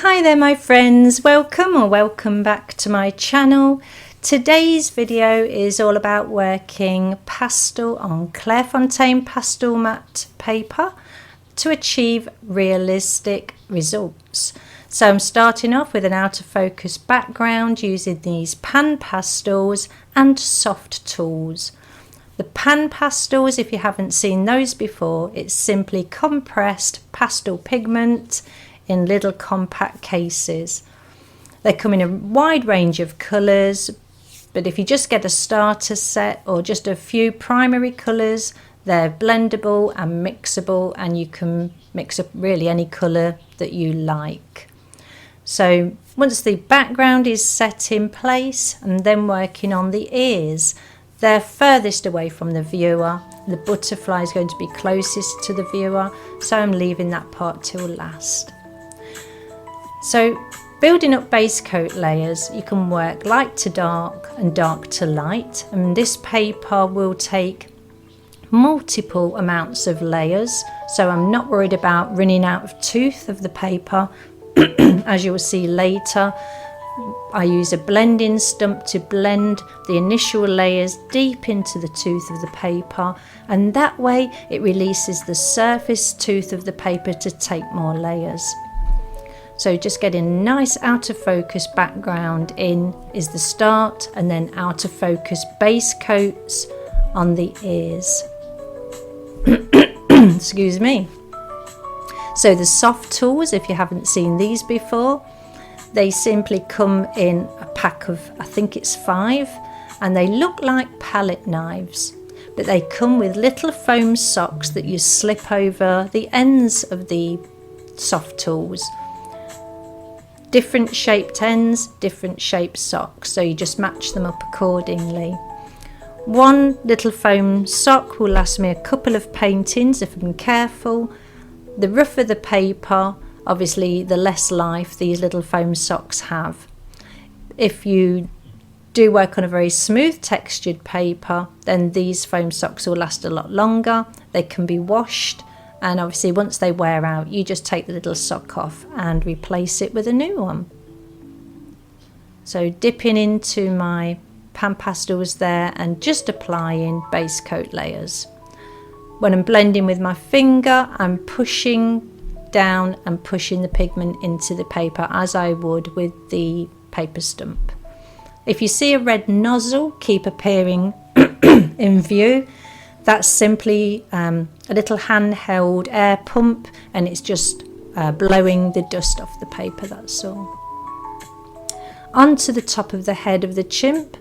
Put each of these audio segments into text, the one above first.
Hi there my friends, welcome back to my channel. Today's video is all about working pastel on Clairefontaine pastel matte paper to achieve realistic results. So I'm starting off with an out of focus background using these PanPastels and soft tools. The PanPastels, if you haven't seen those before, it's simply compressed pastel pigment in little compact cases. They come in a wide range of colours, but if you just get a starter set or just a few primary colours, they're blendable and mixable, and you can mix up really any colour that you like. So once the background is set in place, and then working on the ears, they're furthest away from the viewer. The butterfly is going to be closest to the viewer, so I'm leaving that part till last. So building up base coat layers, you can work light to dark and dark to light, and this paper will take multiple amounts of layers, so I'm not worried about running out of tooth of the paper. As you will see later, I use a blending stump to blend the initial layers deep into the tooth of the paper, and that way it releases the surface tooth of the paper to take more layers. So just getting a nice out of focus background in is the start, and then out of focus base coats on the ears. Excuse me. So the soft tools, if you haven't seen these before, they simply come in a pack of, I think it's 5, and they look like palette knives, but they come with little foam socks that you slip over the ends of the soft tools. Different shaped ends, different shaped socks, so you just match them up accordingly. One little foam sock will last me a couple of paintings if I'm careful. The rougher the paper, obviously the less life these little foam socks have. If you do work on a very smooth textured paper, then these foam socks will last a lot longer. They can be washed, and obviously once they wear out, you just take the little sock off and replace it with a new one. So dipping into my PanPastels there and just applying base coat layers. When I'm blending with my finger, I'm pushing down and pushing the pigment into the paper as I would with the paper stump. If you see a red nozzle keep appearing in view, that's simply a little handheld air pump, and it's just blowing the dust off the paper, that's all. Onto the top of the head of the chimp,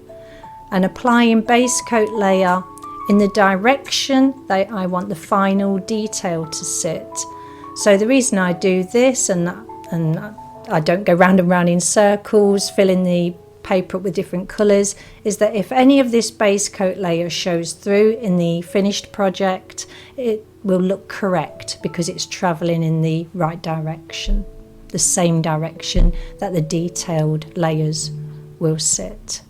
and applying base coat layer in the direction that I want the final detail to sit. So the reason I do this, and I don't go round and round in circles filling the paper up with different colours, is that if any of this base coat layer shows through in the finished project, it will look correct because it's travelling in the right direction, the same direction that the detailed layers will sit.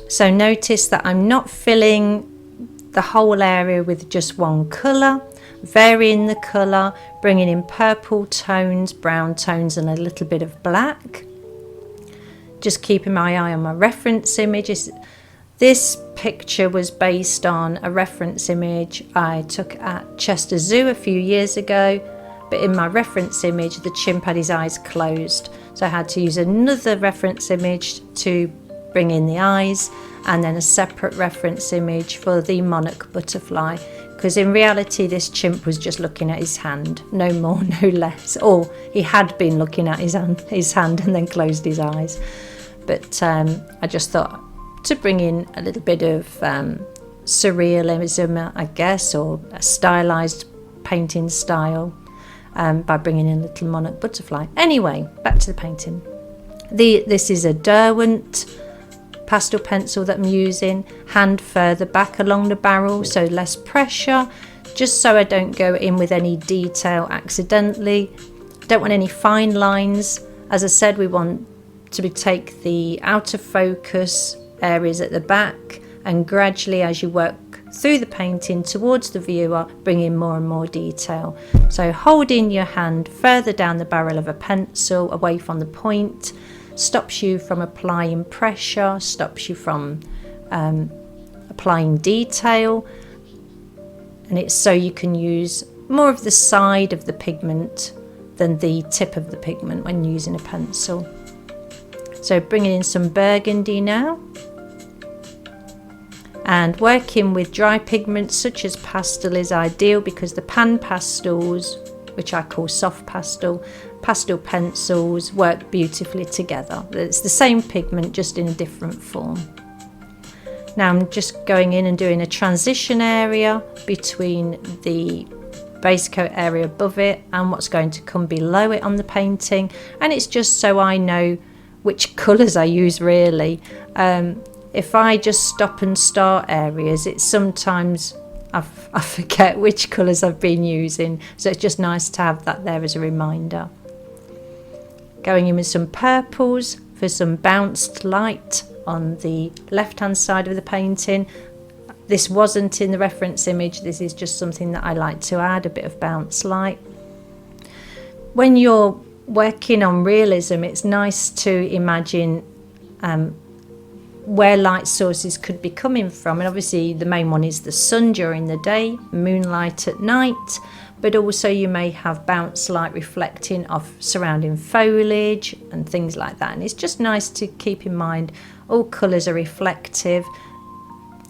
So notice that I'm not filling the whole area with just one colour, varying the colour, bringing in purple tones, brown tones and a little bit of black. Just keeping my eye on my reference images. This picture was based on a reference image I took at Chester Zoo a few years ago, but in my reference image the chimp had his eyes closed, so I had to use another reference image to bring in the eyes, and then a separate reference image for the monarch butterfly, because in reality this chimp was just looking at his hand, no more no less, or he had been looking at his hand and then closed his eyes. But I just thought to bring in a little bit of surrealism, I guess, or a stylized painting style by bringing in a little monarch butterfly. Anyway, back to the painting. This is a Derwent pastel pencil that I'm using, hand further back along the barrel so less pressure, just so I don't go in with any detail accidentally. Don't want any fine lines. As I said, we want to take the out of focus areas at the back, and gradually as you work through the painting towards the viewer, bring in more and more detail. So holding your hand further down the barrel of a pencil away from the point stops you from applying pressure, stops you from applying detail, and it's so you can use more of the side of the pigment than the tip of the pigment when using a pencil. So bringing in some burgundy now, and working with dry pigments such as pastel is ideal because the PanPastels, which I call soft pastel pencils, work beautifully together. It's the same pigment, just in a different form. Now I'm just going in and doing a transition area between the base coat area above it and what's going to come below it on the painting, and it's just so I know which colours I use really. If I just stop and start areas, it's sometimes I forget which colours I've been using, so it's just nice to have that there as a reminder. Going in with some purples for some bounced light on the left hand side of the painting. This wasn't in the reference image, this is just something that I like to add, a bit of bounce light. When you're working on realism, it's nice to imagine where light sources could be coming from, and obviously the main one is the sun during the day, moonlight at night, but also you may have bounce light reflecting off surrounding foliage and things like that. And it's just nice to keep in mind all colours are reflective,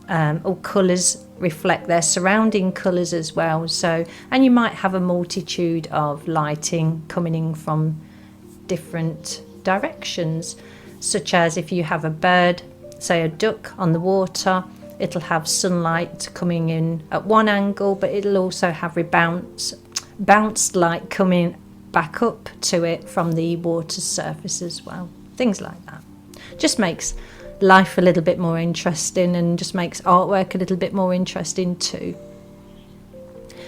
all colours reflect their surrounding colours as well. So, and you might have a multitude of lighting coming in from different directions, such as if you have a bird, say a duck on the water, it'll have sunlight coming in at one angle, but it'll also have bounced light coming back up to it from the water surface as well. Things like that. Just makes life a little bit more interesting and just makes artwork a little bit more interesting too.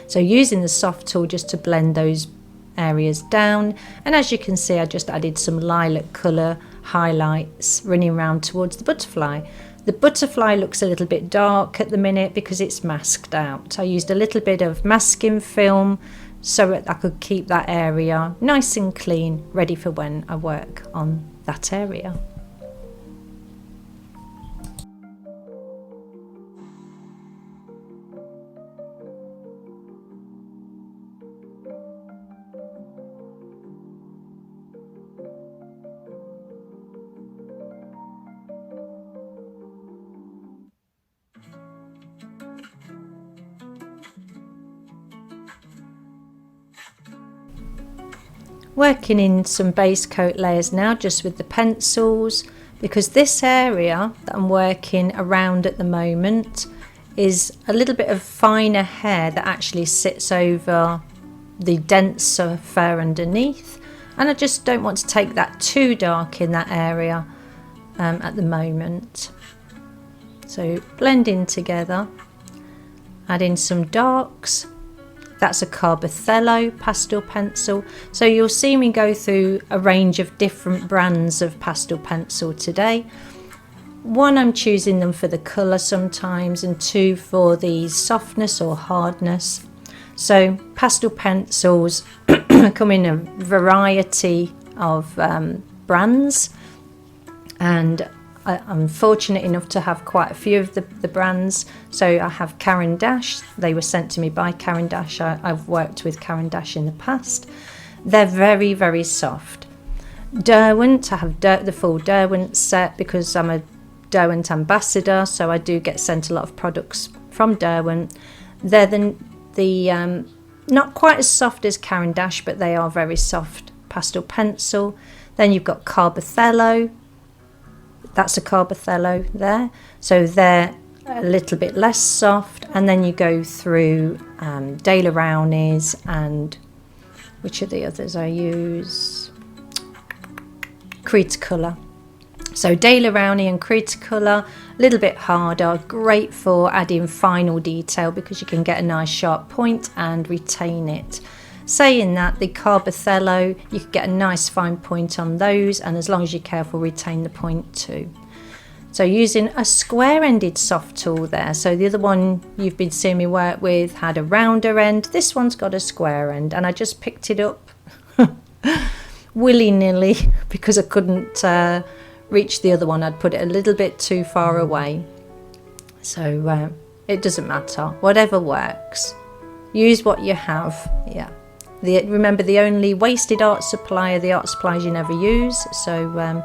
So using the soft tool just to blend those areas down, and as you can see I just added some lilac colour highlights running around towards the butterfly. The butterfly looks a little bit dark at the minute because it's masked out. I used a little bit of masking film so that I could keep that area nice and clean, ready for when I work on that area. Working in some base coat layers now just with the pencils, because this area that I'm working around at the moment is a little bit of finer hair that actually sits over the denser fur underneath, and I just don't want to take that too dark in that area at the moment. So blending together, adding some darks. That's a Carbothello pastel pencil. So you'll see me go through a range of different brands of pastel pencil today. One, I'm choosing them for the colour sometimes, and two for the softness or hardness. So pastel pencils come in a variety of brands, and I'm fortunate enough to have quite a few of the brands. So I have Caran. They were sent to me by Caran. I've worked with Caran in the past. They're very, very soft. Derwent, I have the full Derwent set because I'm a Derwent ambassador, so I do get sent a lot of products from Derwent. They're the not quite as soft as Caran, but they are very soft pastel pencil. Then you've got Carbothello. That's a Carbothello there, so they're a little bit less soft. And then you go through Daler Rowney's, and which are the others I use? Creata Colour. So Daler Rowney and Creata Colour, a little bit harder, great for adding final detail because you can get a nice sharp point and retain it. Saying that, the Carbothello, you could get a nice fine point on those, and as long as you're careful, retain the point too. So using a square-ended soft tool there. So the other one you've been seeing me work with had a rounder end. This one's got a square end, and I just picked it up willy-nilly because I couldn't reach the other one. I'd put it a little bit too far away. So it doesn't matter. Whatever works. Use what you have. Yeah. Remember, the only wasted art supply are the art supplies you never use. So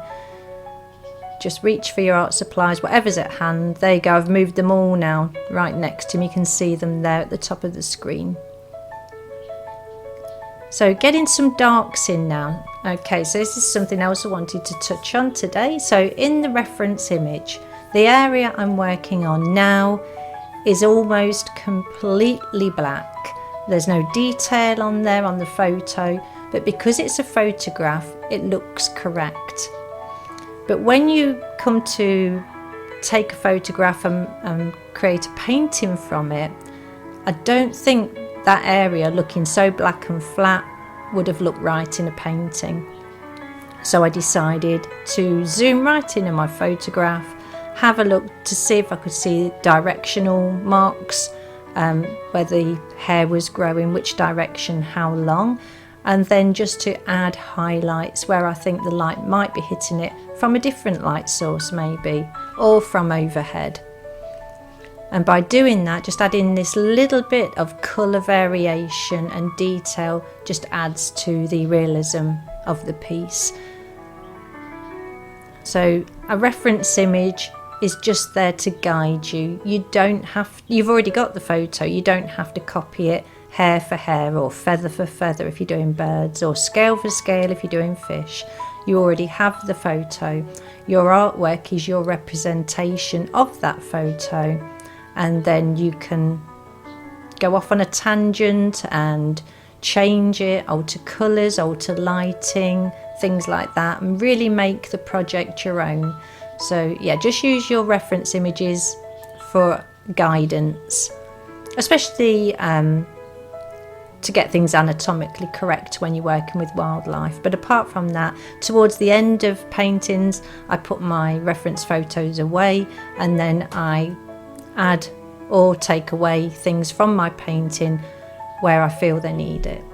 just reach for your art supplies, whatever's at hand. There you go, I've moved them all now right next to me. You can see them there at the top of the screen. So getting some darks in now. Okay, so this is something else I wanted to touch on today. So in the reference image, the area I'm working on now is almost completely black. There's no detail on there on the photo, but because it's a photograph, it looks correct. But when you come to take a photograph and create a painting from it, I don't think that area looking so black and flat would have looked right in a painting. So I decided to zoom right in on my photograph, have a look to see if I could see directional marks, where the hair was growing, which direction, how long, and then just to add highlights where I think the light might be hitting it from a different light source maybe, or from overhead. And by doing that, just adding this little bit of colour variation and detail just adds to the realism of the piece. So a reference image is just there to guide you. You've already got the photo, you don't have to copy it hair for hair or feather for feather if you're doing birds, or scale for scale if you're doing fish. You already have the photo. Your artwork is your representation of that photo, and then you can go off on a tangent and change it, alter colours, alter lighting, things like that, and really make the project your own. So yeah, just use your reference images for guidance, especially to get things anatomically correct when you're working with wildlife. But apart from that, towards the end of paintings, I put my reference photos away, and then I add or take away things from my painting where I feel they need it.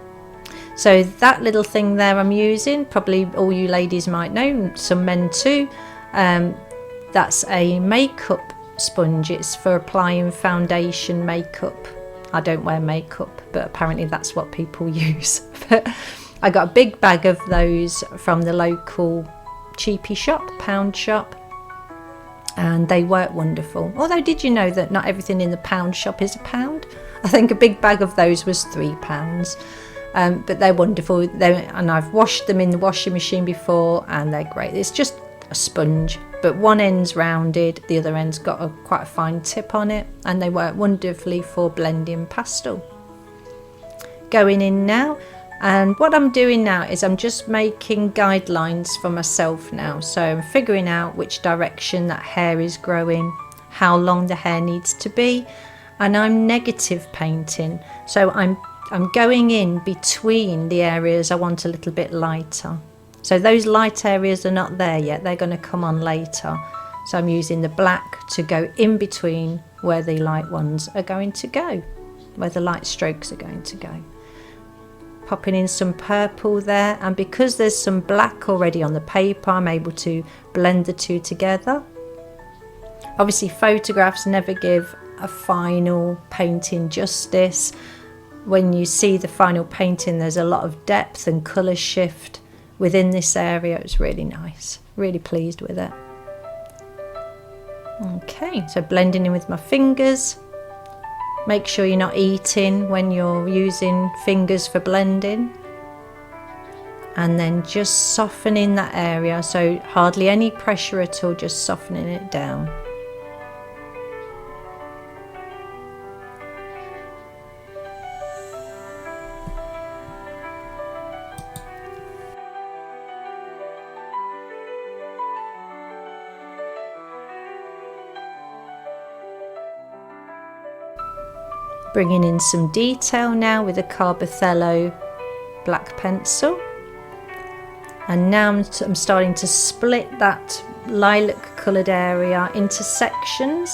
So that little thing there I'm using, probably all you ladies might know, some men too, that's a makeup sponge. It's for applying foundation makeup. I don't wear makeup, but apparently that's what people use. But I got a big bag of those from the local cheapy shop, pound shop, and they work wonderful. Although, did you know that not everything in the pound shop is a pound? I think a big bag of those was £3. But they're wonderful, and I've washed them in the washing machine before, and they're great. It's just a sponge, but one end's rounded, the other end's got quite a fine tip on it, and they work wonderfully for blending pastel. Going in now, and what I'm doing now is I'm just making guidelines for myself now. So I'm figuring out which direction that hair is growing, how long the hair needs to be, and I'm negative painting. So I'm going in between the areas I want a little bit lighter. So those light areas are not there yet, they're going to come on later. So I'm using the black to go in between where the light ones are going to go, where the light strokes are going to go. Popping in some purple there, and because there's some black already on the paper, I'm able to blend the two together. Obviously photographs never give a final painting justice. When you see the final painting, there's a lot of depth and colour shift within this area. It's really nice, really pleased with it. Okay, so blending in with my fingers. Make sure you're not eating when you're using fingers for blending. And then just softening that area, so hardly any pressure at all, just softening it down. Bringing in some detail now with a Carbothello black pencil. And now I'm starting to split that lilac coloured area into sections.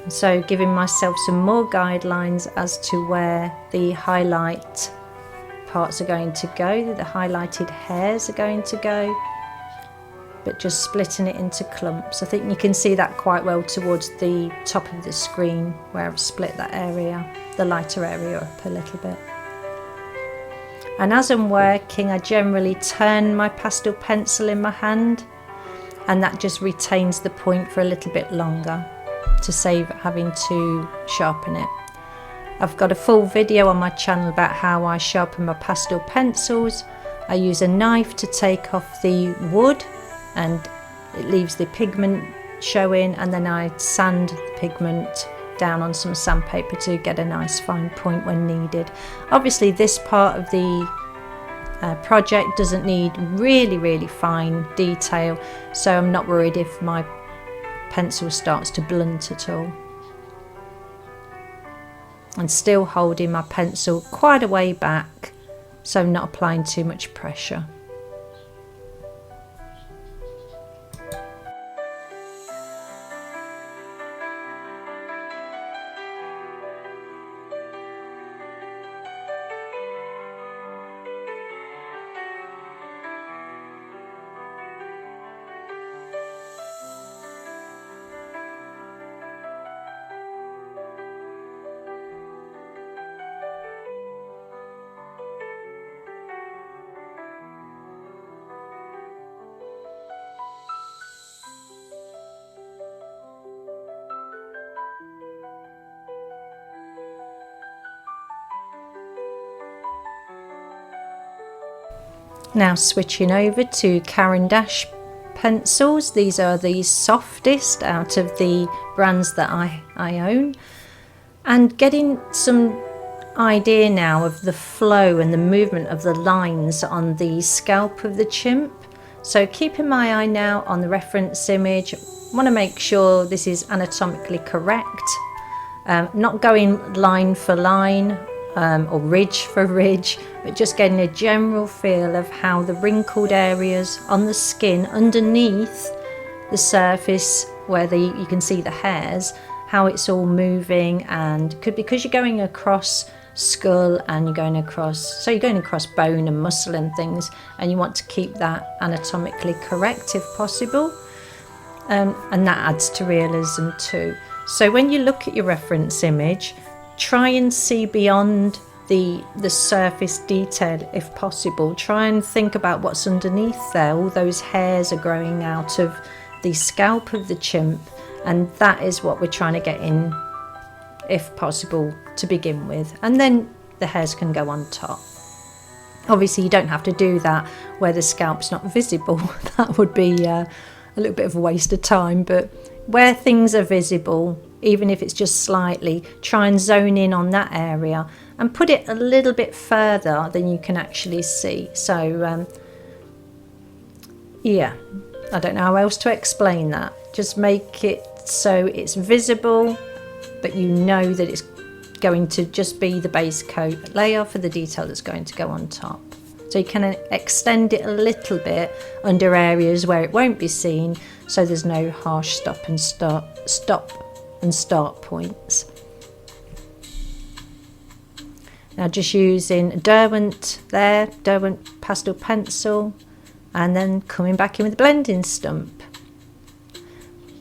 So giving myself some more guidelines as to where the highlight parts are going to go, the highlighted hairs are going to go, but just splitting it into clumps. I think you can see that quite well towards the top of the screen where I've split that area, the lighter area, up a little bit. And as I'm working, I generally turn my pastel pencil in my hand, and that just retains the point for a little bit longer to save having to sharpen it. I've got a full video on my channel about how I sharpen my pastel pencils. I use a knife to take off the wood and it leaves the pigment showing, and then I sand the pigment down on some sandpaper to get a nice fine point when needed. Obviously this part of the project doesn't need really fine detail, so I'm not worried if my pencil starts to blunt at all. And still holding my pencil quite a way back, so I'm not applying too much pressure. Now switching over to Caran pencils. These are the softest out of the brands that I own, and getting some idea now of the flow and the movement of the lines on the scalp of the chimp. So keeping my eye now on the reference image, want to make sure this is anatomically correct, not going line for line or ridge for ridge, but just getting a general feel of how the wrinkled areas on the skin underneath the surface where you can see the hairs, how it's all moving. And because you're going across skull and you're going across bone and muscle and things, and you want to keep that anatomically correct if possible, and that adds to realism too. So when you look at your reference image, try and see beyond the surface detail if possible. Try and think about what's underneath there. All those hairs are growing out of the scalp of the chimp, and that is what we're trying to get in if possible to begin with, and then the hairs can go on top. Obviously you don't have to do that where the scalp's not visible. That would be a little bit of a waste of time, but where things are visible, even if it's just slightly, try and zone in on that area and put it a little bit further than you can actually see. So yeah, I don't know how else to explain that. Just make it so it's visible, but you know that it's going to just be the base coat layer for the detail that's going to go on top. So you can extend it a little bit under areas where it won't be seen, so there's no harsh stop and start points. Now just using Derwent there, Derwent pastel pencil, and then coming back in with the blending stump.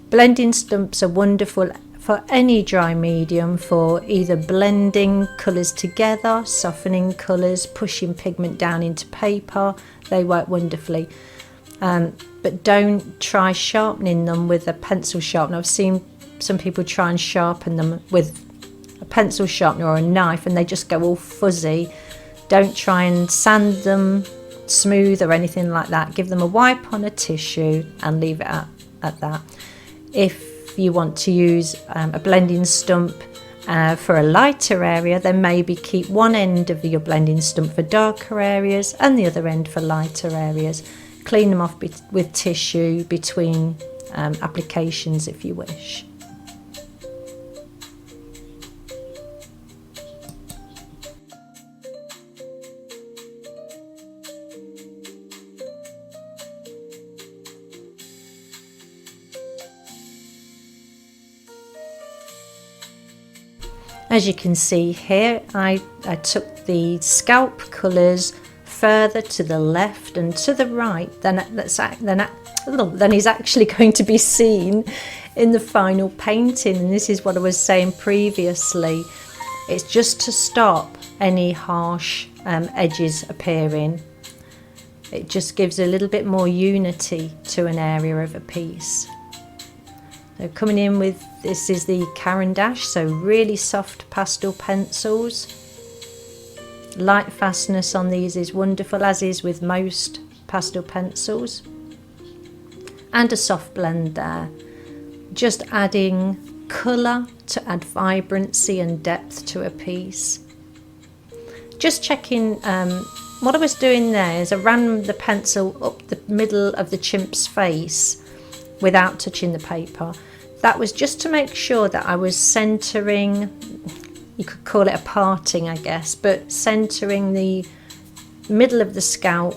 Blending stumps are wonderful for any dry medium, for either blending colours together, softening colours, pushing pigment down into paper. They work wonderfully. But don't try sharpening them with a pencil sharpener. I've seen some people try and sharpen them with a pencil sharpener or a knife and they just go all fuzzy. Don't try and sand them smooth or anything like that. Give them a wipe on a tissue and leave it at that. If you want to use a blending stump for a lighter area, then maybe keep one end of your blending stump for darker areas and the other end for lighter areas. Clean them off with tissue between applications if you wish. As you can see here, I took the scalp colours further to the left and to the right than is actually going to be seen in the final painting. And this is what I was saying previously. It's just to stop any harsh edges appearing. It just gives a little bit more unity to an area of a piece. So coming in with, this is the Caran dash, so really soft pastel pencils. Light fastness on these is wonderful, as is with most pastel pencils. And a soft blend there. Just adding colour to add vibrancy and depth to a piece. Just checking, what I was doing there is I ran the pencil up the middle of the chimp's face without touching the paper. That was just to make sure that I was centering, you could call it a parting I guess, but centering the middle of the scalp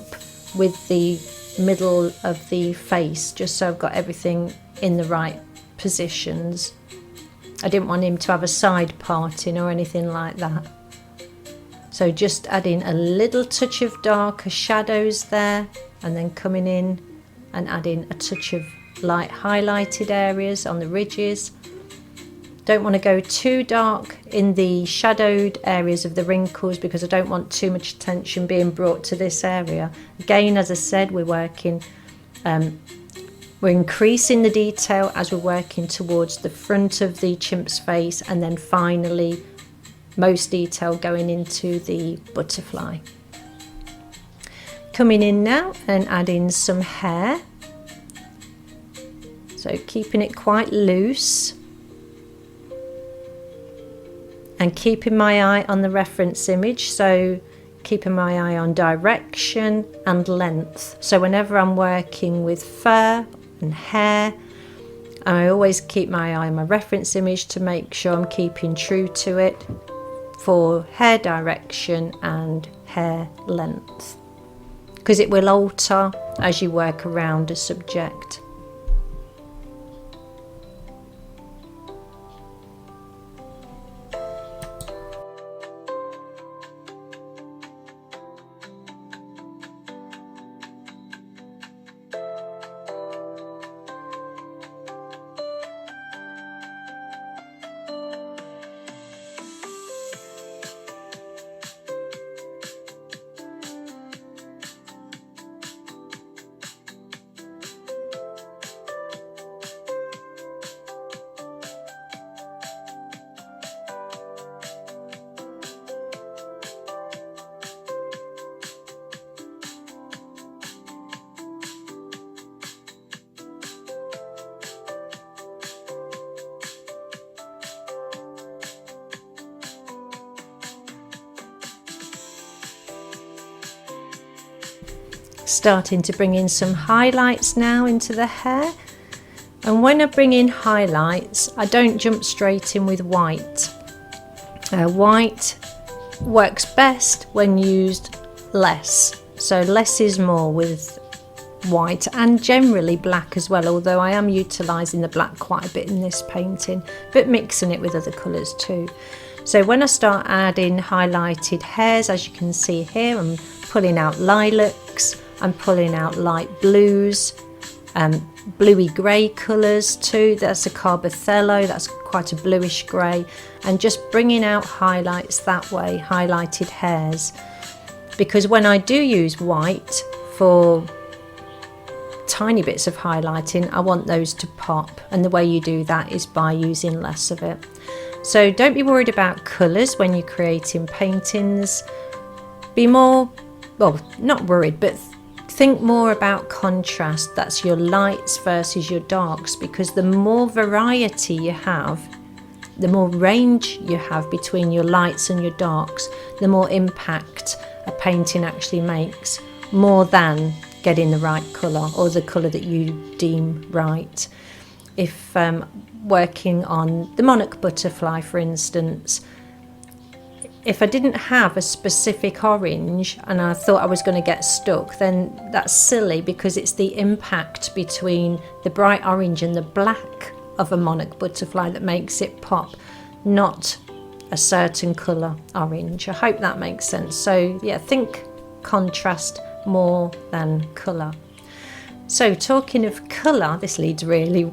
with the middle of the face, just so I've got everything in the right positions. I didn't want him to have a side parting or anything like that. So just adding a little touch of darker shadows there, and then coming in and adding a touch of light highlighted areas on the ridges. Don't want to go too dark in the shadowed areas of the wrinkles because I don't want too much attention being brought to this area. Again, as I said, we're increasing the detail as we're working towards the front of the chimp's face, and then finally most detail going into the butterfly. Coming in now and adding some hair. So keeping it quite loose and keeping my eye on the reference image, so keeping my eye on direction and length. So whenever I'm working with fur and hair, I always keep my eye on my reference image to make sure I'm keeping true to it for hair direction and hair length, because it will alter as you work around a subject. Starting to bring in some highlights now into the hair, and when I bring in highlights I don't jump straight in with white. White works best when used less, so less is more with white, and generally black as well, although I am utilising the black quite a bit in this painting, but mixing it with other colours too. So when I start adding highlighted hairs, as you can see here, I'm pulling out lilacs, I'm pulling out light blues, bluey grey colours too. That's a Carbothello, that's quite a bluish grey, and just bringing out highlights that way, highlighted hairs. Because when I do use white for tiny bits of highlighting, I want those to pop, and the way you do that is by using less of it. So don't be worried about colours when you're creating paintings. Be more, well, not worried, but think more about contrast. That's your lights versus your darks, because the more variety you have, the more range you have between your lights and your darks, the more impact a painting actually makes, more than getting the right colour or the colour that you deem right. If working on the monarch butterfly, for instance, if I didn't have a specific orange and I thought I was going to get stuck, then that's silly, because it's the impact between the bright orange and the black of a monarch butterfly that makes it pop, not a certain colour orange. I hope that makes sense. So yeah, think contrast more than colour. So talking of colour, this leads really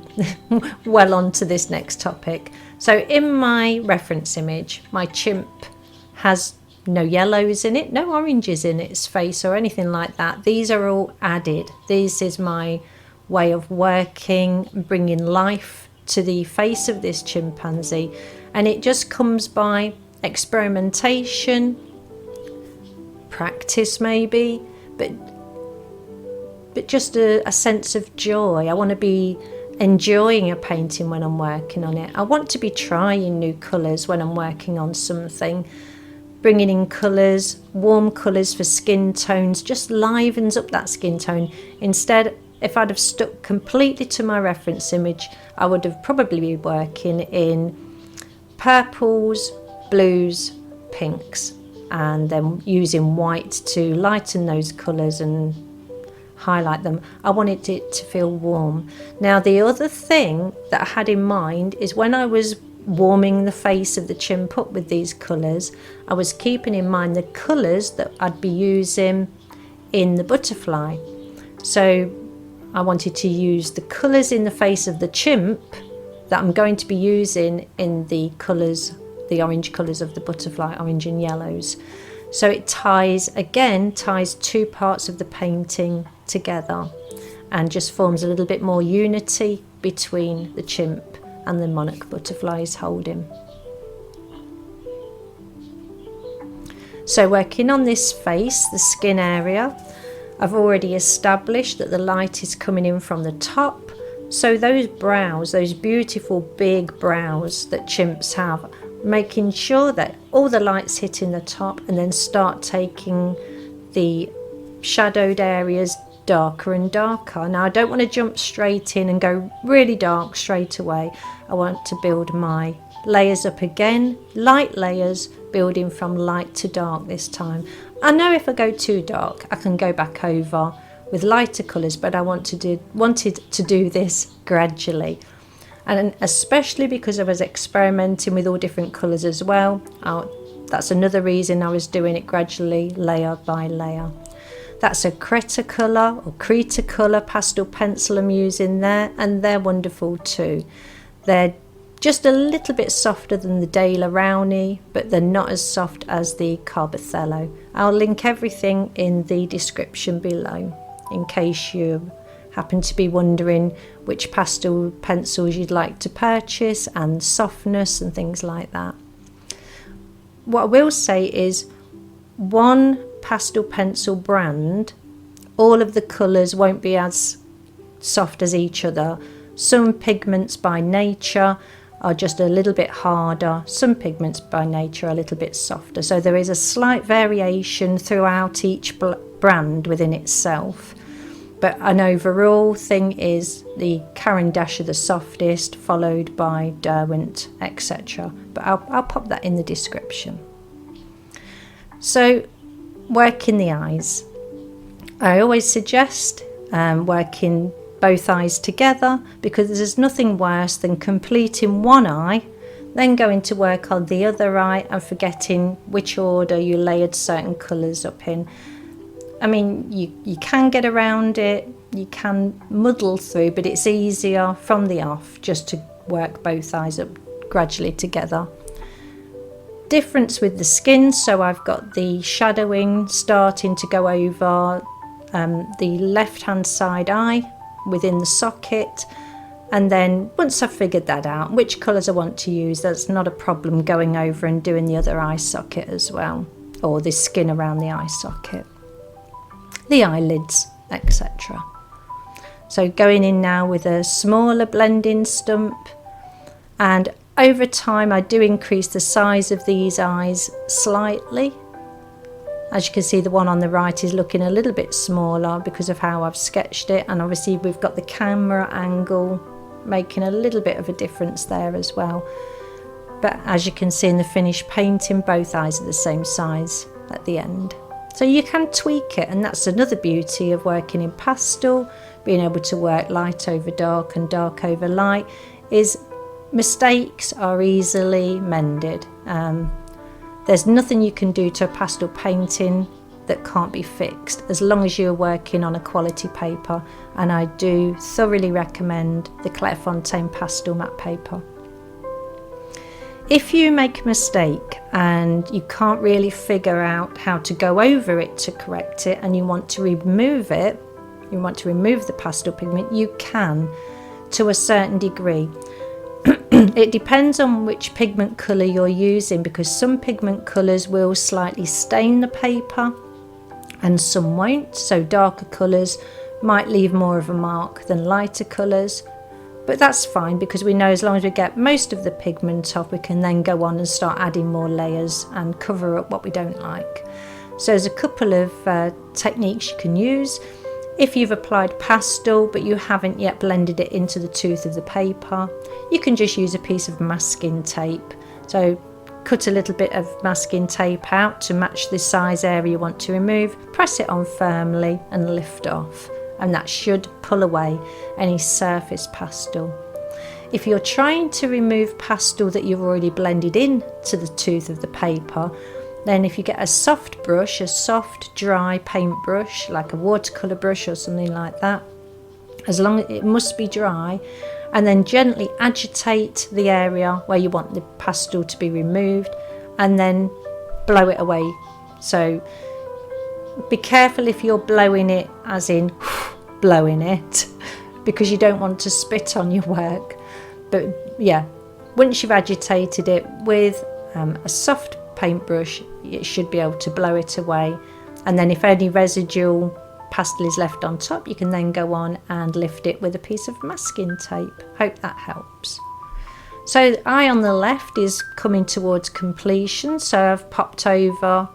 well on to this next topic. So in my reference image, my chimp has no yellows in it, no oranges in its face or anything like that. These are all added. This is my way of working, bringing life to the face of this chimpanzee, and it just comes by experimentation, practice maybe, but just a sense of joy. I want to be enjoying a painting when I'm working on it. I want to be trying new colours when I'm working on something. Bringing in colours, warm colours for skin tones, just livens up that skin tone. Instead, if I'd have stuck completely to my reference image, I would have probably been working in purples, blues, pinks, and then using white to lighten those colours and highlight them. I wanted it to feel warm. Now, the other thing that I had in mind is when I was warming the face of the chimp up with these colours, I was keeping in mind the colours that I'd be using in the butterfly. So I wanted to use the colours in the face of the chimp that I'm going to be using in the colours, the orange colours of the butterfly, orange and yellows. So it ties two parts of the painting together and just forms a little bit more unity between the chimp and the monarch butterfly is holding. So working on this face, the skin area, I've already established that the light is coming in from the top. So those brows, those beautiful big brows that chimps have, making sure that all the light's hitting the top and then start taking the shadowed areas darker and darker. Now I don't want to jump straight in and go really dark straight away. I want to build my layers up again, light layers, building from light to dark this time. I know if I go too dark I can go back over with lighter colours, but I wanted to do this gradually, and especially because I was experimenting with all different colours as well. That's another reason I was doing it gradually, layer by layer. That's a Creata Colour pastel pencil I'm using there, and they're wonderful too. They're just a little bit softer than the Daler Rowney, but they're not as soft as the Carbothello. I'll link everything in the description below in case you happen to be wondering which pastel pencils you'd like to purchase and softness and things like that. What I will say is, one pastel pencil brand, all of the colours won't be as soft as each other. Some pigments by nature are just a little bit harder, some pigments by nature are a little bit softer, so there is a slight variation throughout each brand within itself, but an overall thing is the Caran dash are the softest, followed by Derwent, etc. But I'll pop that in the description. So working the eyes, I always suggest working both eyes together, because there's nothing worse than completing one eye, then going to work on the other eye and forgetting which order you layered certain colours up in. I mean, you can get around it, you can muddle through, but it's easier from the off just to work both eyes up gradually together. Difference with the skin, so I've got the shadowing starting to go over the left hand side eye within the socket, and then once I've figured that out, which colours I want to use, that's not a problem going over and doing the other eye socket as well, or the skin around the eye socket, the eyelids, etc. So going in now with a smaller blending stump, and over time I do increase the size of these eyes slightly. As you can see, the one on the right is looking a little bit smaller because of how I've sketched it, and obviously we've got the camera angle making a little bit of a difference there as well. But as you can see in the finished painting, both eyes are the same size at the end. So you can tweak it, and that's another beauty of working in pastel, being able to work light over dark and dark over light, is Mistakes are easily mended. There's nothing you can do to a pastel painting that can't be fixed as long as you're working on a quality paper, and I do thoroughly recommend the Clairefontaine pastel matte paper. If you make a mistake and you can't really figure out how to go over it to correct it, and you want to remove it, you want to remove the pastel pigment, you can, to a certain degree. It depends on which pigment colour you're using, because some pigment colours will slightly stain the paper and some won't, so darker colours might leave more of a mark than lighter colours, but that's fine because we know as long as we get most of the pigment off, we can then go on and start adding more layers and cover up what we don't like. So there's a couple of techniques you can use. If you've applied pastel but you haven't yet blended it into the tooth of the paper, you can just use a piece of masking tape. So cut a little bit of masking tape out to match the size area you want to remove, press it on firmly and lift off, and that should pull away any surface pastel. If you're trying to remove pastel that you've already blended in to the tooth of the paper, then if you get a soft brush, a soft dry paintbrush like a watercolour brush or something like that, as long as it must be dry, and then gently agitate the area where you want the pastel to be removed and then blow it away. So be careful if you're blowing it as in blowing it, because you don't want to spit on your work. But yeah, once you've agitated it with a soft paintbrush, it should be able to blow it away, and then if any residual pastel is left on top, you can then go on and lift it with a piece of masking tape. Hope that helps. So the eye on the left is coming towards completion, so I've popped over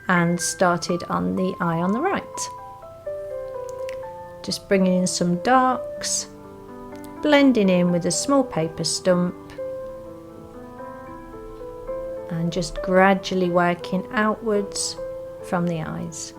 and started on the eye on the right. Just bringing in some darks, blending in with a small paper stump, and just gradually working outwards from the eyes.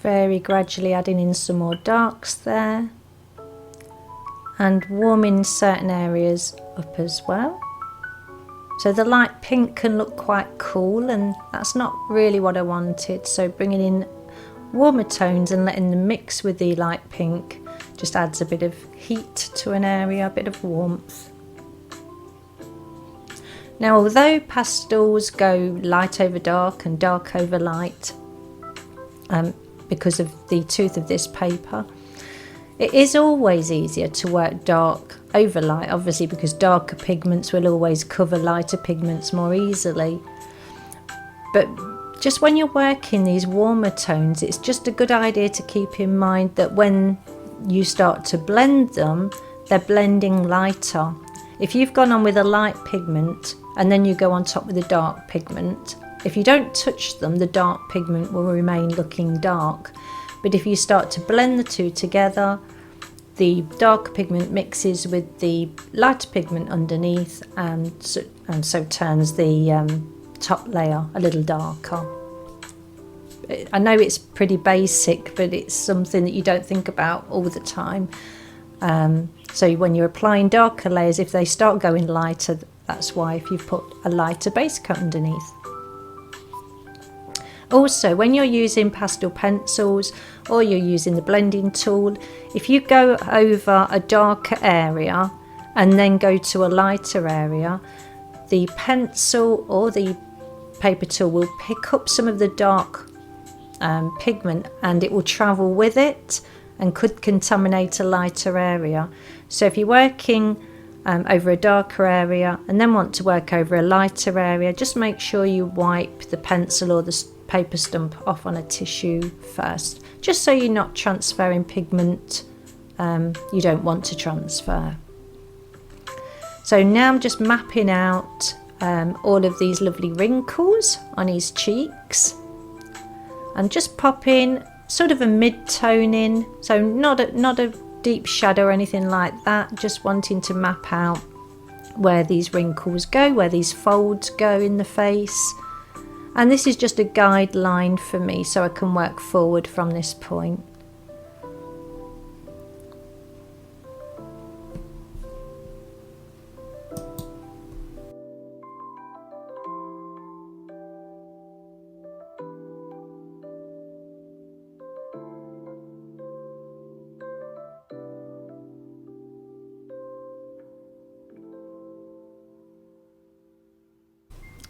Very gradually adding in some more darks there and warming certain areas up as well. So the light pink can look quite cool, and that's not really what I wanted, so bringing in warmer tones and letting them mix with the light pink just adds a bit of heat to an area, a bit of warmth. Now although pastels go light over dark and dark over light, because of the tooth of this paper, it is always easier to work dark over light, obviously, because darker pigments will always cover lighter pigments more easily. But just when you're working these warmer tones, it's just a good idea to keep in mind that when you start to blend them, they're blending lighter. If you've gone on with a light pigment and then you go on top with a dark pigment, if you don't touch them, the dark pigment will remain looking dark. But if you start to blend the two together, the dark pigment mixes with the lighter pigment underneath, and so turns the top layer a little darker. I know it's pretty basic, but it's something that you don't think about all the time. So when you're applying darker layers, if they start going lighter, that's why, if you put a lighter base coat underneath. Also, when you're using pastel pencils or you're using the blending tool, if you go over a darker area and then go to a lighter area, the pencil or the paper tool will pick up some of the dark pigment, and it will travel with it and could contaminate a lighter area. So if you're working over a darker area and then want to work over a lighter area, just make sure you wipe the pencil or the paper stump off on a tissue first, just so you're not transferring pigment you don't want to transfer. So now I'm just mapping out all of these lovely wrinkles on his cheeks, and just popping sort of a mid-tone in, so not a deep shadow or anything like that, just wanting to map out where these wrinkles go, where these folds go in the face. And this is just a guideline for me, so I can work forward from this point.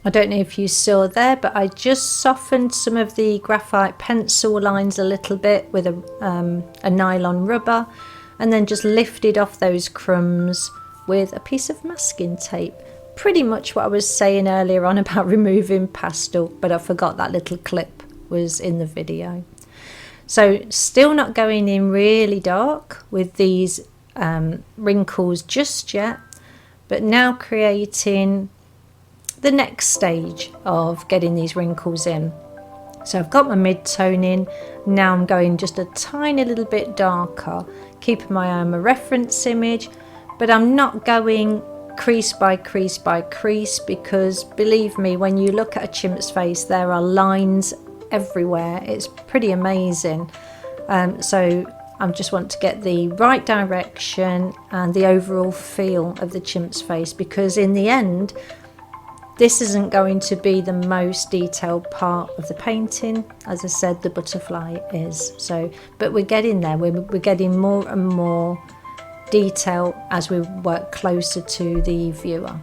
I don't know if you saw there, but I just softened some of the graphite pencil lines a little bit with a nylon rubber, and then just lifted off those crumbs with a piece of masking tape. Pretty much what I was saying earlier on about removing pastel, but I forgot that little clip was in the video. So still not going in really dark with these wrinkles just yet, but now creating the next stage of getting these wrinkles in. So I've got my mid-tone in, now I'm going just a tiny little bit darker, keeping my eye on my reference image, but I'm not going crease by crease by crease, because believe me, when you look at a chimp's face, there are lines everywhere. It's pretty amazing. So I just want to get the right direction and the overall feel of the chimp's face, because in the end, this isn't going to be the most detailed part of the painting. As I said, the butterfly is. So, but we're getting there. We're getting more and more detail as we work closer to the viewer.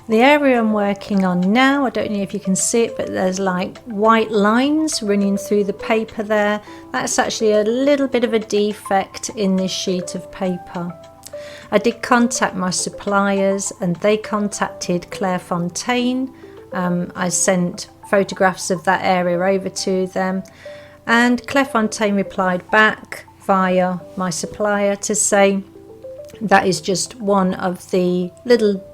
The area I'm working on now, I don't know if you can see it, but there's like white lines running through the paper there. That's actually a little bit of a defect in this sheet of paper. I did contact my suppliers and they contacted Clairefontaine. I sent photographs of that area over to them, and Clairefontaine replied back via my supplier to say that is just one of the little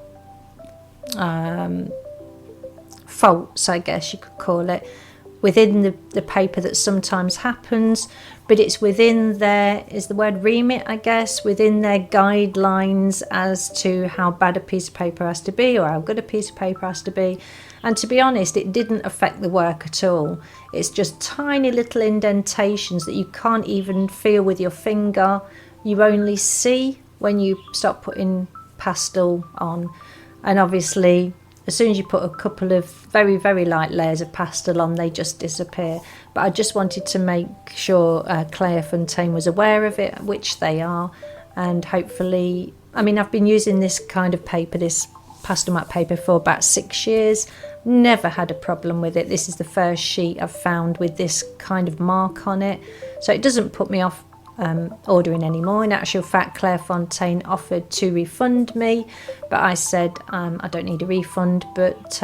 faults, I guess you could call it, within the paper that sometimes happens, but it's within their, is the word remit, I guess, within their guidelines as to how bad a piece of paper has to be or how good a piece of paper has to be. And to be honest, it didn't affect the work at all. It's just tiny little indentations that you can't even feel with your finger. You only see when you start putting pastel on. And obviously, as soon as you put a couple of very, very light layers of pastel on, they just disappear. But I just wanted to make sure Clairefontaine was aware of it, which they are. And hopefully, I mean, I've been using this kind of paper, this pastel matte paper, for about 6 years. Never had a problem with it. This is the first sheet I've found with this kind of mark on it. So it doesn't put me off ordering anymore. In actual fact, Clairefontaine offered to refund me, but I said I don't need a refund, but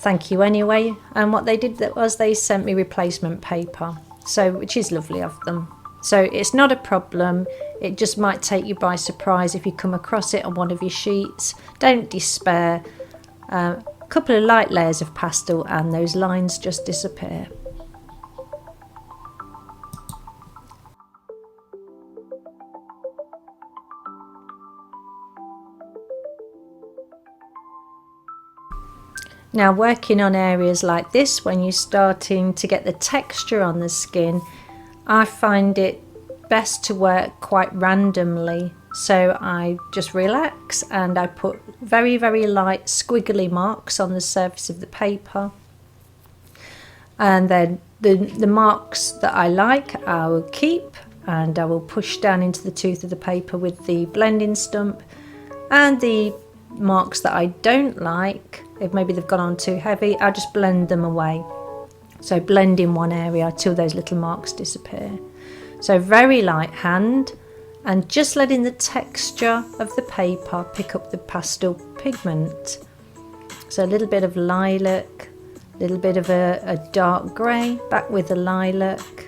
thank you anyway. And what they did was they sent me replacement paper, so which is lovely of them. So it's not a problem. It just might take you by surprise if you come across it on one of your sheets. Don't despair. A couple of light layers of pastel and those lines just disappear. Now, working on areas like this, when you're starting to get the texture on the skin, I find it best to work quite randomly. So I just relax and I put very, very light squiggly marks on the surface of the paper. And then the marks that I like, I will keep, and I will push down into the tooth of the paper with the blending stump. And the marks that I don't like, if maybe they've gone on too heavy, I just blend them away. So blend in one area till those little marks disappear. So very light hand, and just letting the texture of the paper pick up the pastel pigment. So a little bit of lilac, a little bit of a dark grey, back with the lilac,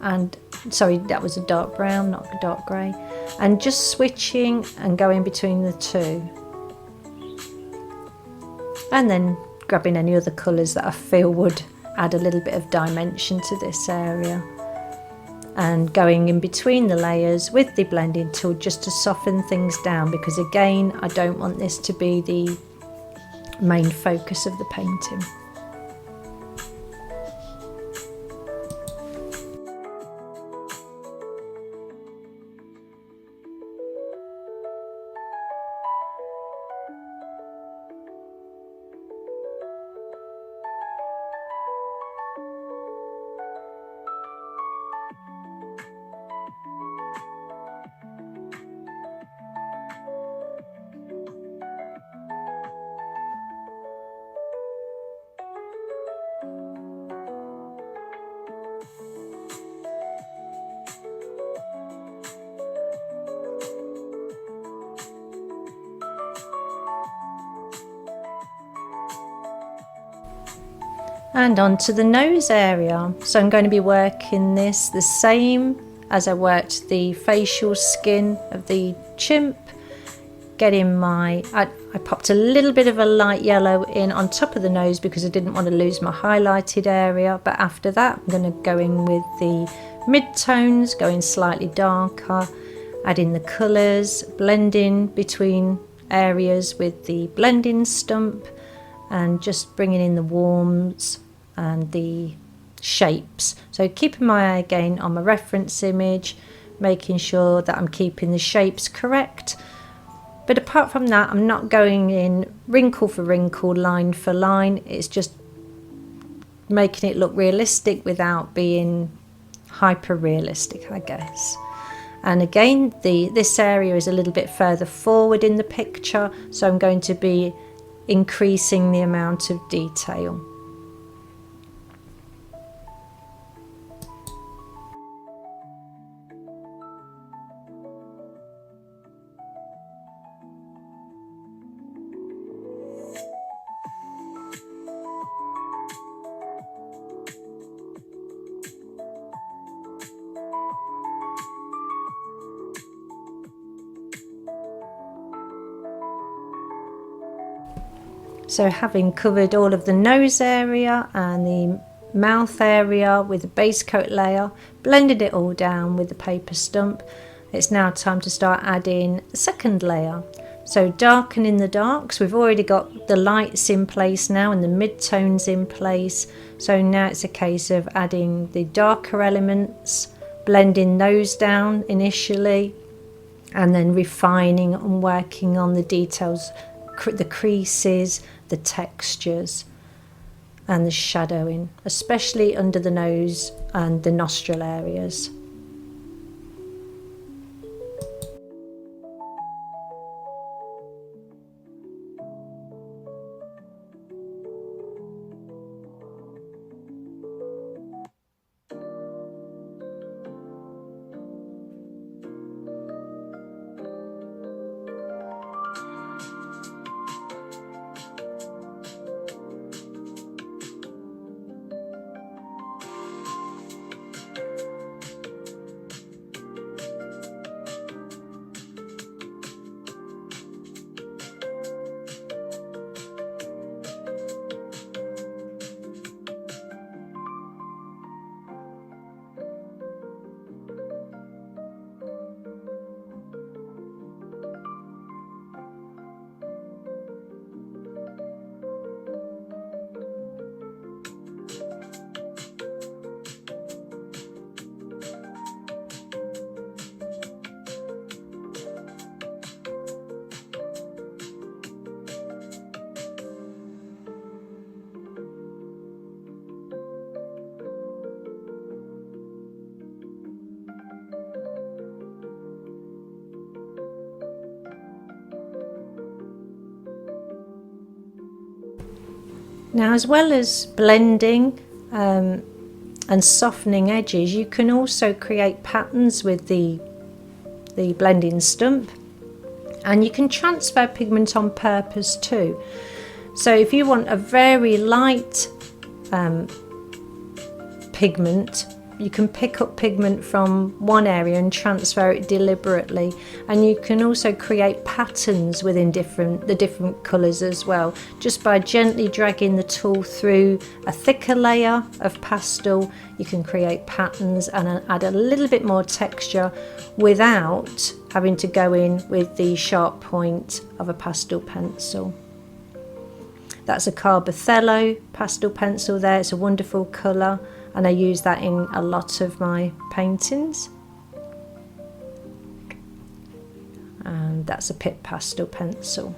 and sorry, that was a dark brown, not a dark grey, and just switching and going between the two. And then grabbing any other colours that I feel would add a little bit of dimension to this area, and going in between the layers with the blending tool just to soften things down, because again, I don't want this to be the main focus of the painting. And onto the nose area. So I'm going to be working this the same as I worked the facial skin of the chimp. Getting my, I popped a little bit of a light yellow in on top of the nose because I didn't want to lose my highlighted area. But after that, I'm going to go in with the mid-tones, going slightly darker, adding the colours, blending between areas with the blending stump, and just bringing in the warms and the shapes. So keeping my eye again on my reference image, making sure that I'm keeping the shapes correct. But apart from that, I'm not going in wrinkle for wrinkle, line for line. It's just making it look realistic without being hyper realistic, I guess. And again, this area is a little bit further forward in the picture, so I'm going to be increasing the amount of detail. So having covered all of the nose area and the mouth area with the base coat layer, blended it all down with the paper stump, it's now time to start adding the second layer. So darkening the darks, we've already got the lights in place now and the mid-tones in place. So now it's a case of adding the darker elements, blending those down initially, and then refining and working on the details, the creases, the textures and the shadowing, especially under the nose and the nostril areas. Now, as well as blending and softening edges, you can also create patterns with the blending stump, and you can transfer pigment on purpose too. So if you want a very light pigment, you can pick up pigment from one area and transfer it deliberately, and you can also create patterns within the different colours as well, just by gently dragging the tool through a thicker layer of pastel. You can create patterns and add a little bit more texture without having to go in with the sharp point of a pastel pencil. That's a Carbothello pastel pencil there. It's a wonderful colour, and I use that in a lot of my paintings. And that's a Pit pastel pencil.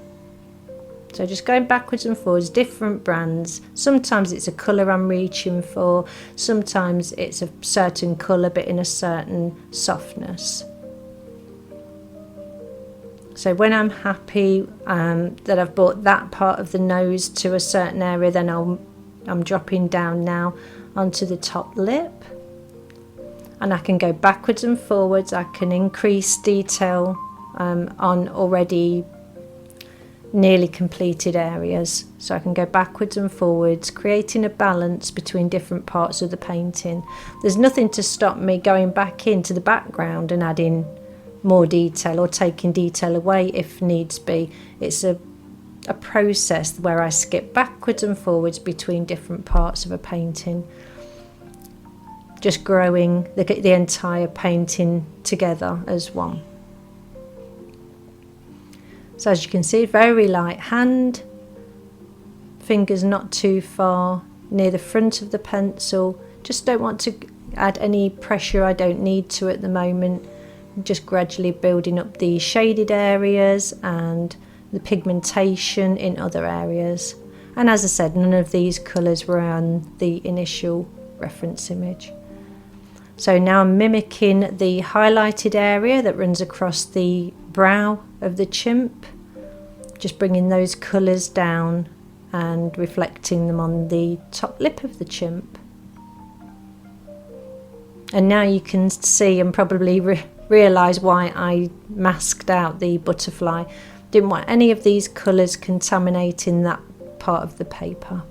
So just going backwards and forwards, different brands. Sometimes it's a colour I'm reaching for, sometimes it's a certain colour but in a certain softness. So when I'm happy that I've brought that part of the nose to a certain area, then I'm dropping down now onto the top lip, and I can go backwards and forwards. I can increase detail on already nearly completed areas, so I can go backwards and forwards, creating a balance between different parts of the painting. There's nothing to stop me going back into the background and adding more detail or taking detail away if needs be. It's a process where I skip backwards and forwards between different parts of a painting, just growing the entire painting together as one. So as you can see, very light hand, fingers not too far near the front of the pencil. Just don't want to add any pressure I don't need to at the moment. Just gradually building up the shaded areas and the pigmentation in other areas. And as I said, none of these colours were on the initial reference image. So now I'm mimicking the highlighted area that runs across the brow of the chimp, just bringing those colours down and reflecting them on the top lip of the chimp. And now you can see and probably realise why I masked out the butterfly. Didn't want any of these colours contaminating that part of the paper.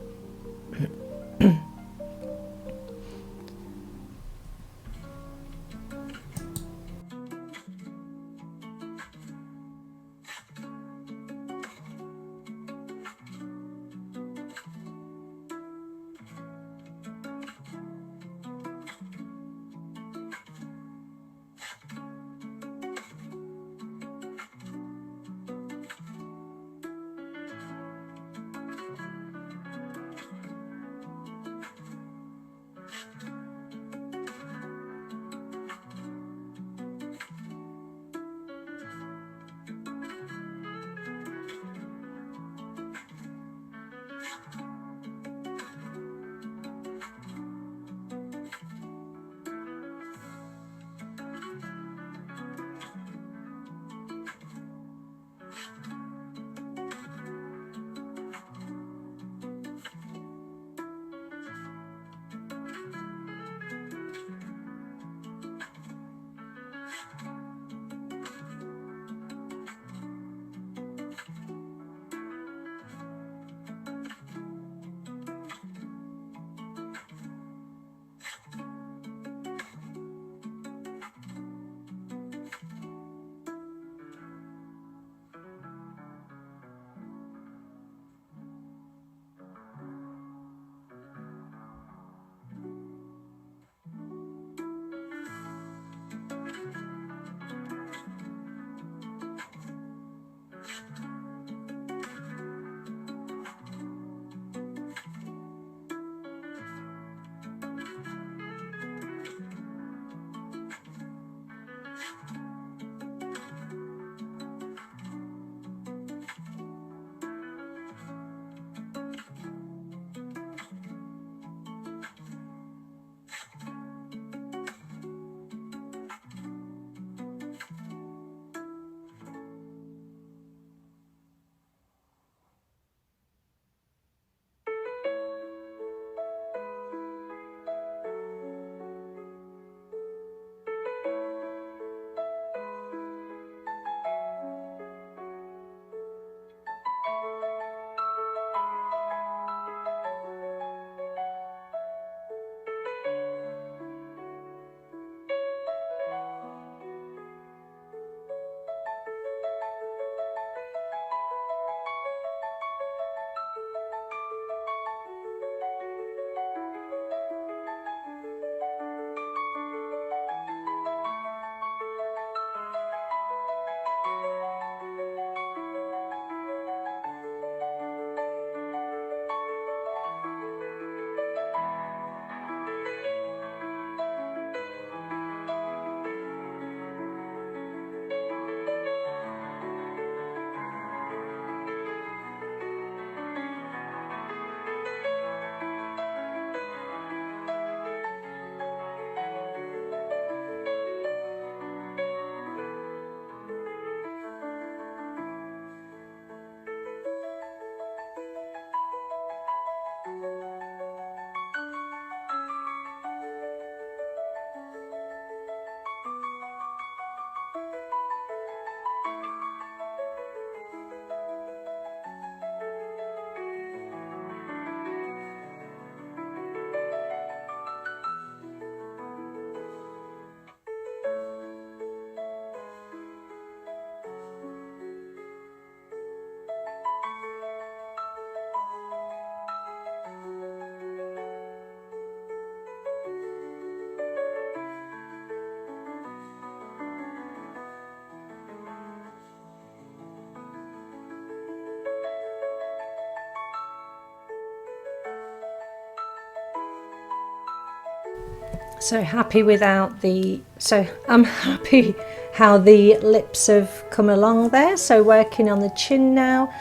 So happy without the, so I'm happy how the lips have come along there. So working on the chin now,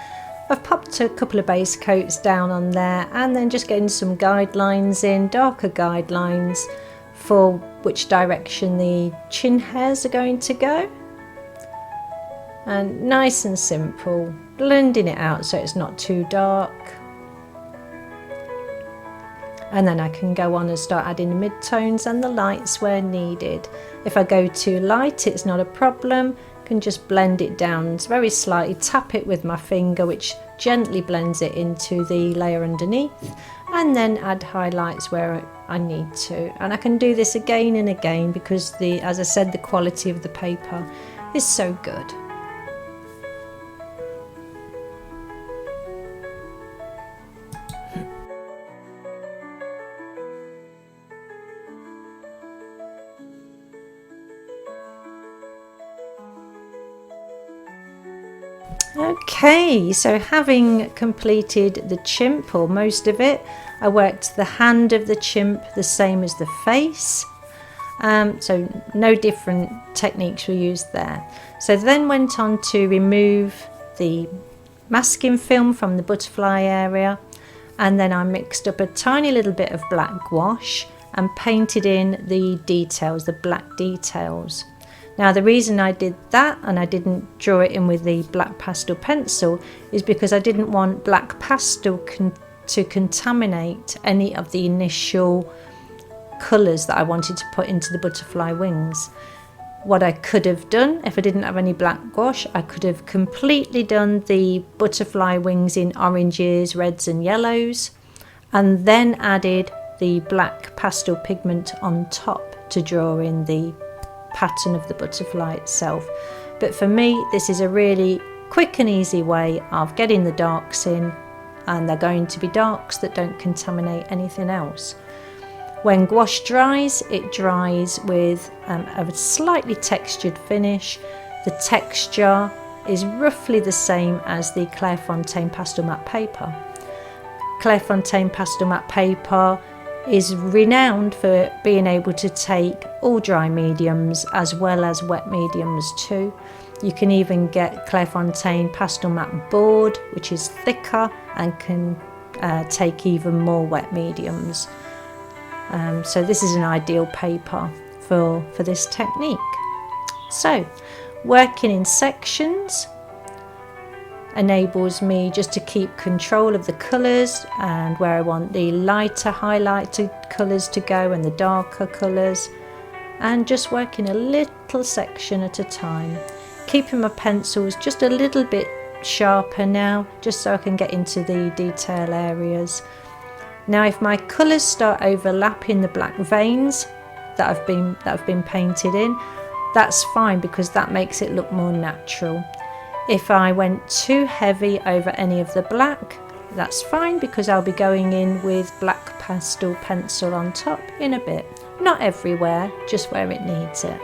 I've popped a couple of base coats down on there and then just getting some guidelines in, darker guidelines for which direction the chin hairs are going to go. And nice and simple, blending it out so it's not too dark. And then I can go on and start adding the midtones and the lights where needed. If I go too light, it's not a problem. I can just blend it down very slightly, tap it with my finger, which gently blends it into the layer underneath, and then add highlights where I need to. And I can do this again and again because as I said, the quality of the paper is so good. Okay, so having completed the chimp, or most of it, I worked the hand of the chimp the same as the face. So no different techniques were used there. So then went on to remove the masking film from the butterfly area, and then I mixed up a tiny little bit of black gouache and painted in the details, the black details. Now the reason I did that and I didn't draw it in with the black pastel pencil is because I didn't want black pastel to contaminate any of the initial colours that I wanted to put into the butterfly wings. What I could have done if I didn't have any black gouache, I could have completely done the butterfly wings in oranges, reds and yellows, and then added the black pastel pigment on top to draw in the pattern of the butterfly itself. But for me, this is a really quick and easy way of getting the darks in, and they're going to be darks that don't contaminate anything else. When gouache dries, it dries with a slightly textured finish. The texture is roughly the same as the Clairefontaine pastel matte paper. Clairefontaine pastel matte paper is renowned for being able to take all dry mediums as well as wet mediums too. You can even get Clairefontaine pastel matte board, which is thicker and can take even more wet mediums. So this is an ideal paper for this technique. So working in sections enables me just to keep control of the colours and where I want the lighter highlighted colours to go and the darker colours, and just working a little section at a time, keeping my pencils just a little bit sharper now just so I can get into the detail areas. Now if my colours start overlapping the black veins that have been painted in, that's fine because that makes it look more natural. If I went too heavy over any of the black, that's fine because I'll be going in with black pastel pencil on top in a bit. Not everywhere, just where it needs it.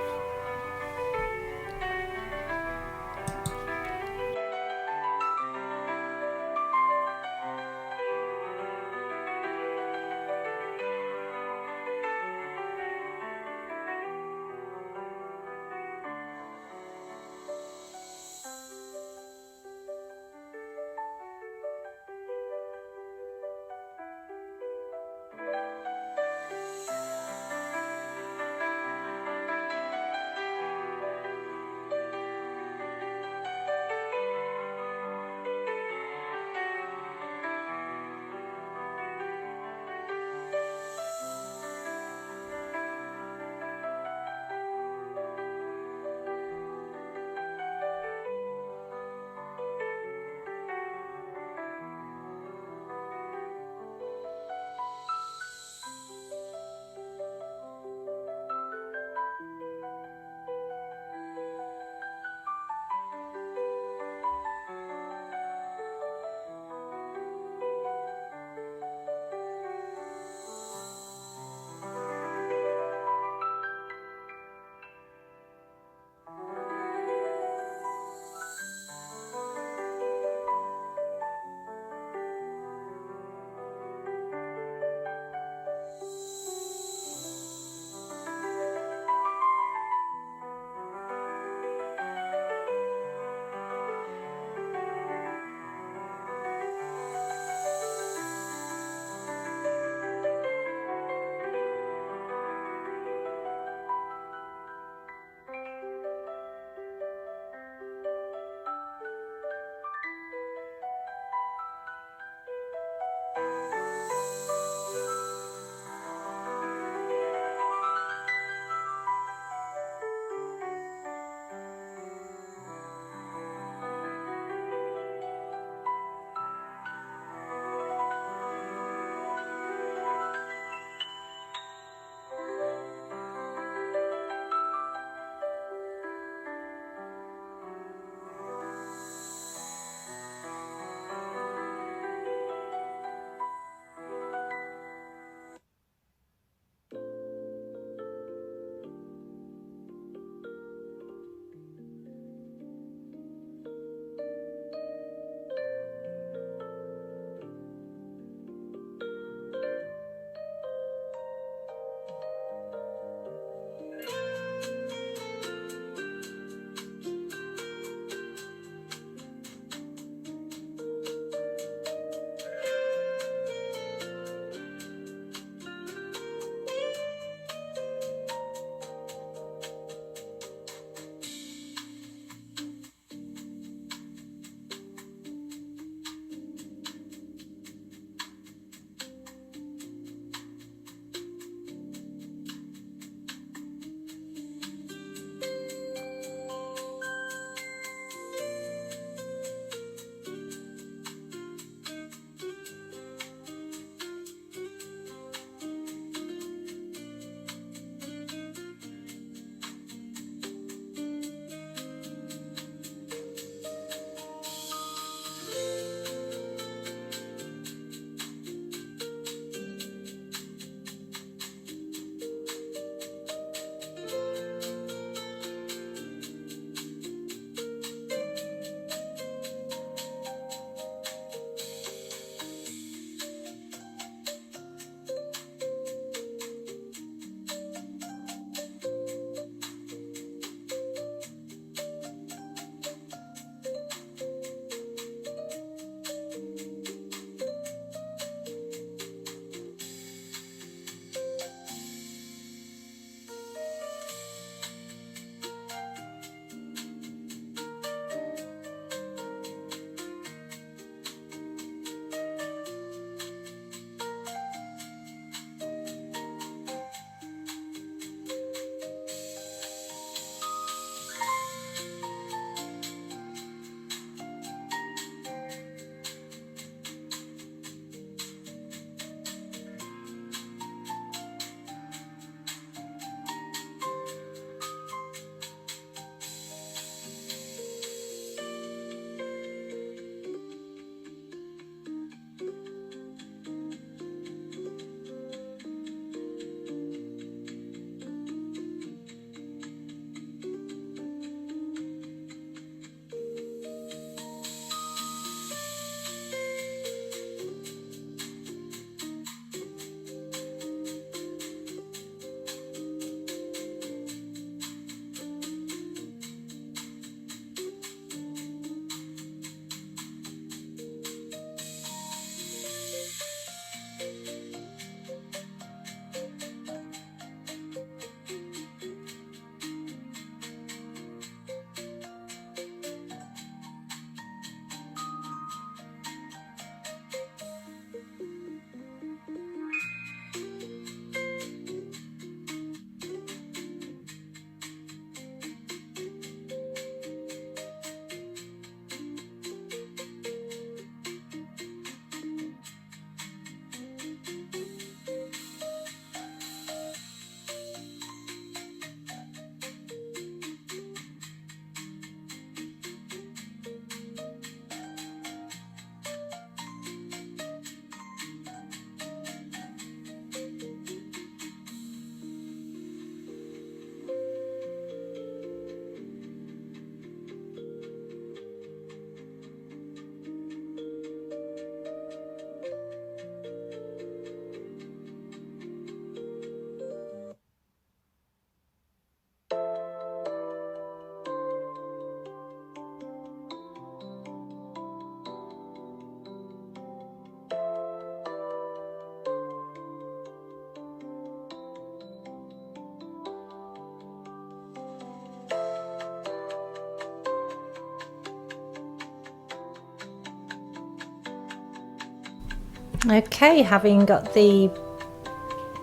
Okay, having got the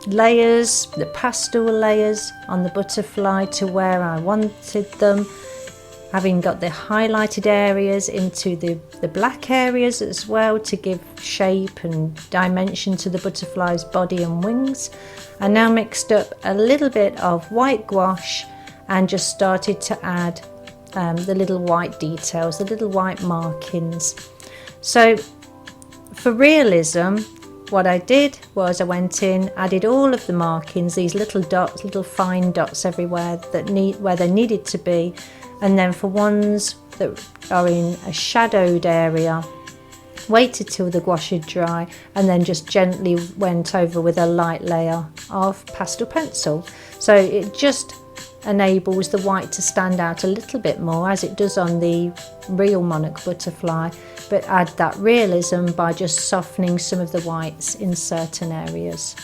layers, the pastel layers on the butterfly to where I wanted them, having got the highlighted areas into the black areas as well to give shape and dimension to the butterfly's body and wings, I now mixed up a little bit of white gouache and just started to add the little white details, the little white markings. So for realism, what I did was I went in, added all of the markings, these little dots, little fine dots everywhere where they needed to be, and then for ones that are in a shadowed area, waited till the gouache had dry and then just gently went over with a light layer of pastel pencil. So it just enables the white to stand out a little bit more, as it does on the real monarch butterfly, but add that realism by just softening some of the whites in certain areas.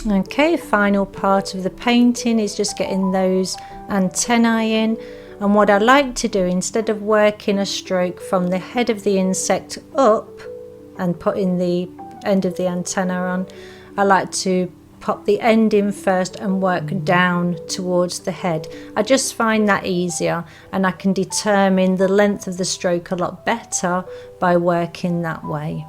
Okay, final part of the painting is just getting those antennae in, and what I like to do, instead of working a stroke from the head of the insect up and putting the end of the antenna on, I like to pop the end in first and work down towards the head. I just find that easier, and I can determine the length of the stroke a lot better by working that way.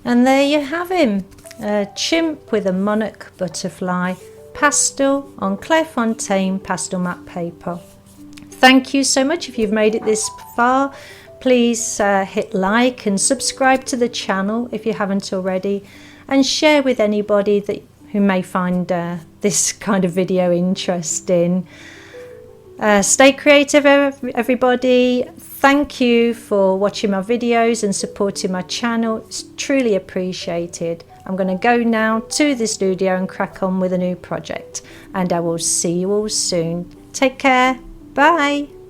And there you have him, a chimp with a monarch butterfly, pastel on Clairefontaine pastel matte paper. Thank you so much. If you've made it this far, please hit like and subscribe to the channel if you haven't already, and share with anybody who may find this kind of video interesting. Stay creative, everybody. Thank you for watching my videos and supporting my channel. It's truly appreciated. I'm going to go now to the studio and crack on with a new project, and I will see you all soon. Take care. Bye.